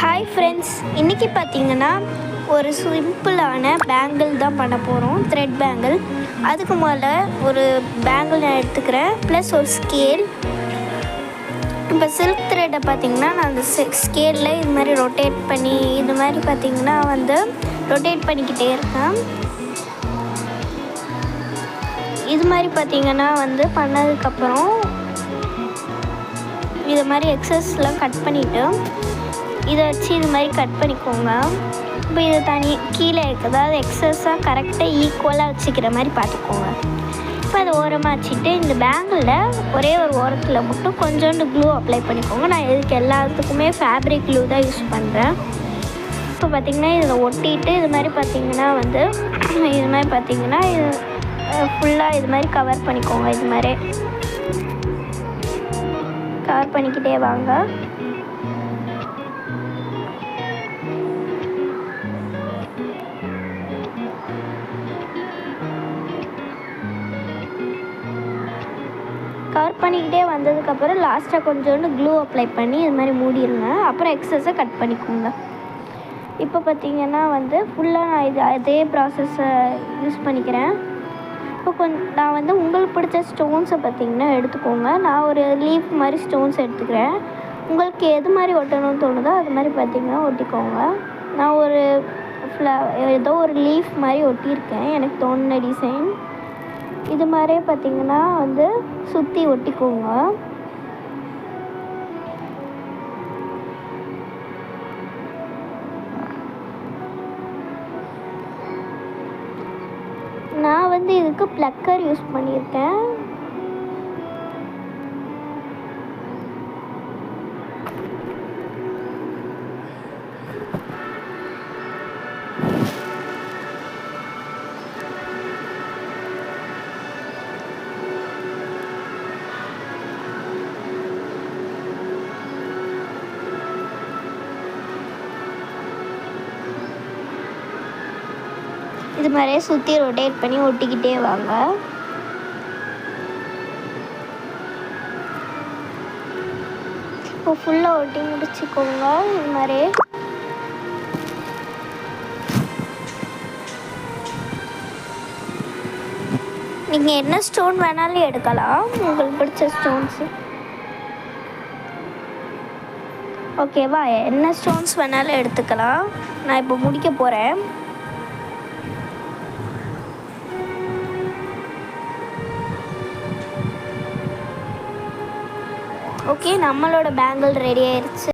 Hi friends, இன்றைக்கி பார்த்தீங்கன்னா ஒரு சிம்பிளான பேங்கிள் தான் பண்ண போகிறோம். Thread bangle. அதுக்கு முதல்ல ஒரு பேங்கிள் நான் எடுத்துக்கிறேன், ப்ளஸ் ஒரு ஸ்கேல். இப்போ சில்க் த்ரெட்டை பார்த்திங்கன்னா நான் அந்த ஸ்கேலில் இது மாதிரி ரொட்டேட் பண்ணி இது மாதிரி பார்த்திங்கன்னா ரொட்டேட் பண்ணிக்கிட்டே இருக்கேன். இது மாதிரி பார்த்திங்கன்னா பண்ணதுக்கப்புறம் இது மாதிரி எக்ஸஸ்லாம் கட் பண்ணிவிட்டு இதை வச்சு இது மாதிரி கட் பண்ணிக்கோங்க. இப்போ இதை கீழே அதாவது எக்ஸஸாக கரெக்டாக ஈக்குவலாக வச்சுக்கிற மாதிரி பார்த்துக்கோங்க. இப்போ அதை ஓரமாக வச்சுட்டு இந்த பேங்கிளில் ஒரே ஒரு ஓரத்தில் மட்டும் கொஞ்சோண்டு க்ளூ அப்ளை பண்ணிக்கோங்க. நான் இதுக்கு எல்லாத்துக்குமே ஃபேப்ரிக் க்ளூ தான் யூஸ் பண்ணுறேன். இப்போ பார்த்திங்கன்னா இதில் ஒட்டிட்டு இது மாதிரி பார்த்திங்கன்னா இது ஃபுல்லாக இது மாதிரி கவர் பண்ணிக்கோங்க. இது மாதிரி கவர் பண்ணிக்கிட்டே வாங்க. கவர் பண்ணிக்கிட்டே வந்ததுக்கப்புறம் லாஸ்ட்டாக கொஞ்சோண்டு க்ளூ அப்ளை பண்ணி இது மாதிரி மூடிடுங்க. அப்புறம் எக்ஸஸை கட் பண்ணிக்கோங்க. இப்போ பார்த்திங்கன்னா ஃபுல்லாக நான் அதே ப்ராசஸை யூஸ் பண்ணிக்கிறேன். இப்போ நான் உங்களுக்கு பிடிச்ச ஸ்டோன்ஸை பார்த்திங்கன்னா எடுத்துக்கோங்க. நான் ஒரு லீஃப் மாதிரி ஸ்டோன்ஸ் எடுத்துக்கிறேன். உங்களுக்கு எது மாதிரி ஒட்டணும்னு தோணுதோ அது மாதிரி பார்த்திங்கன்னா ஒட்டிக்கோங்க. நான் ஏதோ ஒரு லீஃப் மாதிரி ஒட்டியிருக்கேன், எனக்கு தோணுன டிசைன். இது மாதிரியே பார்த்திங்கன்னா சுற்றி ஒட்டிக்கோங்க. நான் இதுக்கு ப்ளக்கர் யூஸ் பண்ணியிருக்கேன். இது மாதிரியே சுற்றி ரொட்டேட் பண்ணி ஒட்டிக்கிட்டே வாங்க. இப்போ ஃபுல்லாக ஒட்டி முடிச்சுக்கோங்க. இது மாதிரி நீங்கள் என்ன ஸ்டோன் வேணாலும் எடுக்கலாம், உங்களுக்கு பிடிச்ச ஸ்டோன்ஸு. ஓகேவா? என்ன ஸ்டோன்ஸ் வேணாலும் எடுத்துக்கலாம். நான் இப்போ முடிக்க போகிறேன். ஓகே, நம்மளோட பேங்கிள் ரெடி ஆயிடுச்சு.